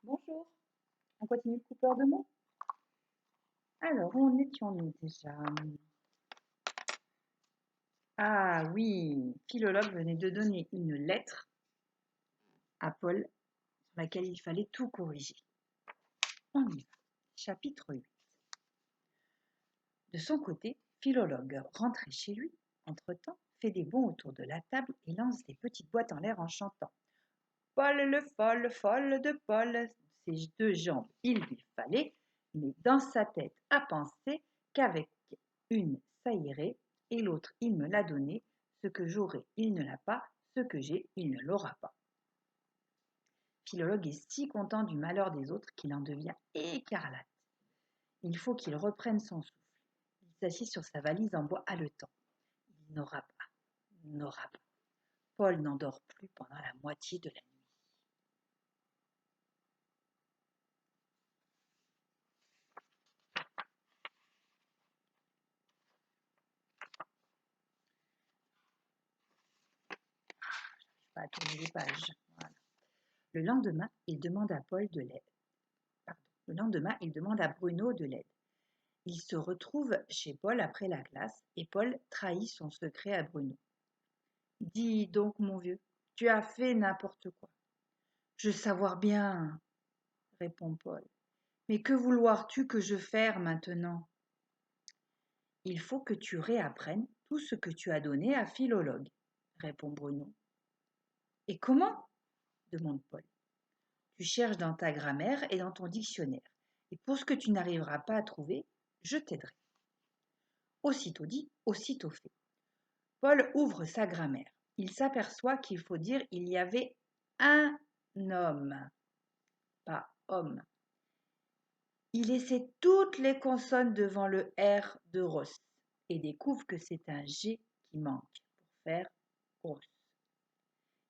Bonjour, on continue le coupeur de mots. Alors, où en étions-nous déjà? Ah oui, Philologue venait de donner une lettre à Paul sur laquelle il fallait tout corriger. On y va. Chapitre 8. De son côté, Philologue, rentré chez lui, entre-temps, fait des bonds autour de la table et lance des petites boîtes en l'air en chantant. Paul le folle, folle de Paul, ses deux jambes il lui fallait, mais dans sa tête à penser qu'avec une ça irait, et l'autre il me l'a donné, ce que j'aurai il ne l'a pas, ce que j'ai il ne l'aura pas. Philologue est si content du malheur des autres qu'il en devient écarlate. Il faut qu'il reprenne son souffle. Il s'assit sur sa valise en bois haletant. Il n'aura pas, n'aura pas. Paul n'endort plus pendant la moitié de la nuit. Pas à tourner les pages. Voilà. Le lendemain, il demande à Paul de l'aide. Le lendemain, il demande à Bruno de l'aide. Il se retrouve chez Paul après la classe et Paul trahit son secret à Bruno. Dis donc, mon vieux, tu as fait n'importe quoi. Je savoir bien, répond Paul. Mais que vouloir-tu que je fasse maintenant? Il faut que tu réapprennes tout ce que tu as donné à Philologue, répond Bruno. Et comment? Demande Paul. Tu cherches dans ta grammaire et dans ton dictionnaire. Et pour ce que tu n'arriveras pas à trouver, je t'aiderai. Aussitôt dit, aussitôt fait. Paul ouvre sa grammaire. Il s'aperçoit qu'il faut dire il y avait un homme, pas homme. Il essaie toutes les consonnes devant le R de Ross et découvre que c'est un G qui manque pour faire Ross.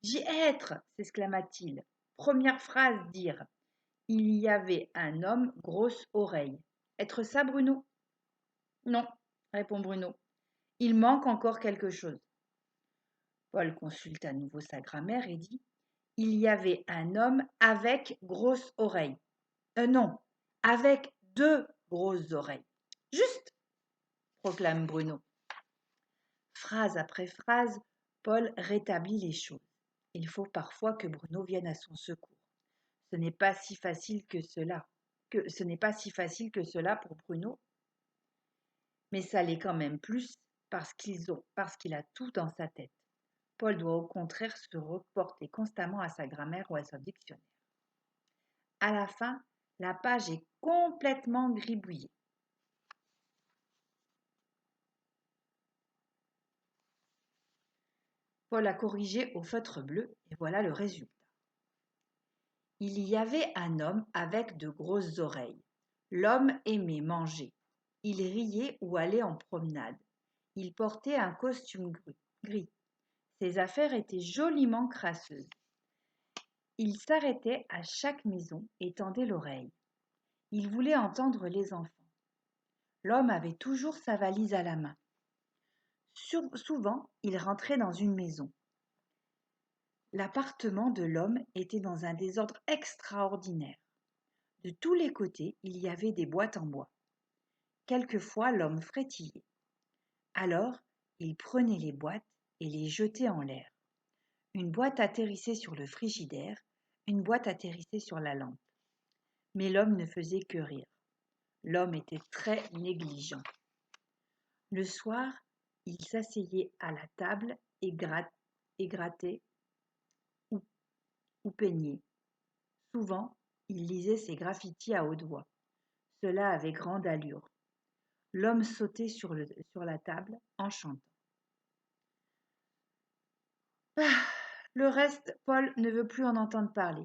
J'y être, s'exclama-t-il. Première phrase dire. Il y avait un homme grosse oreille. Être ça, Bruno? Non, répond Bruno. Il manque encore quelque chose. Paul consulte à nouveau sa grammaire et dit il y avait un homme avec grosse oreille. Non, avec deux grosses oreilles. Juste, proclame Bruno. Phrase après phrase, Paul rétablit les choses. Il faut parfois que Bruno vienne à son secours. Ce n'est pas si facile que cela. Ce n'est pas si facile que cela pour Bruno, mais ça l'est quand même plus parce qu'il a tout dans sa tête. Paul doit au contraire se reporter constamment à sa grammaire ou à son dictionnaire. À la fin, la page est complètement gribouillée. Paul a corrigé au feutre bleu et voilà le résultat. Il y avait un homme avec de grosses oreilles. L'homme aimait manger. Il riait ou allait en promenade. Il portait un costume gris. Ses affaires étaient joliment crasseuses. Il s'arrêtait à chaque maison et tendait l'oreille. Il voulait entendre les enfants. L'homme avait toujours sa valise à la main. Souvent, il rentrait dans une maison. L'appartement de l'homme était dans un désordre extraordinaire. De tous les côtés, il y avait des boîtes en bois. Quelquefois, l'homme frétillait. Alors, il prenait les boîtes et les jetait en l'air. Une boîte atterrissait sur le frigidaire, une boîte atterrissait sur la lampe. Mais l'homme ne faisait que rire. L'homme était très négligent. Le soir, il s'asseyait à la table et grattait ou peignait. Souvent, il lisait ses graffitis à haute voix. Cela avait grande allure. L'homme sautait sur la table en chantant. Ah, le reste, Paul ne veut plus en entendre parler.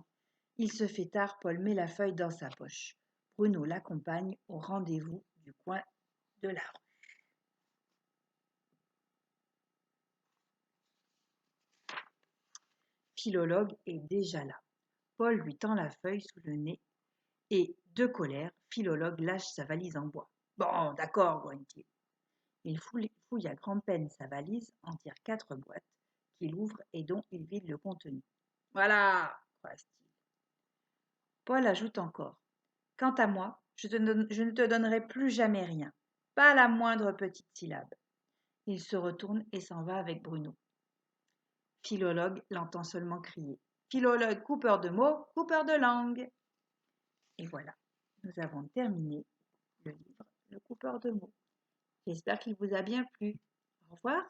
Il se fait tard, Paul met la feuille dans sa poche. Bruno l'accompagne au rendez-vous du coin de la rue. Philologue est déjà là. Paul lui tend la feuille sous le nez et, de colère, Philologue lâche sa valise en bois. Bon, d'accord, grogne-t-il. Il fouille à grand-peine sa valise, en tire 4 boîtes, qu'il ouvre et dont il vide le contenu. Voilà, croise-t-il. Paul ajoute encore: quant à moi, je ne te donnerai plus jamais rien, pas la moindre petite syllabe. Il se retourne et s'en va avec Bruno. Philologue l'entend seulement crier: Philologue coupeur de mots, coupeur de langue. Et voilà, nous avons terminé le livre Le coupeur de mots. J'espère qu'il vous a bien plu. Au revoir.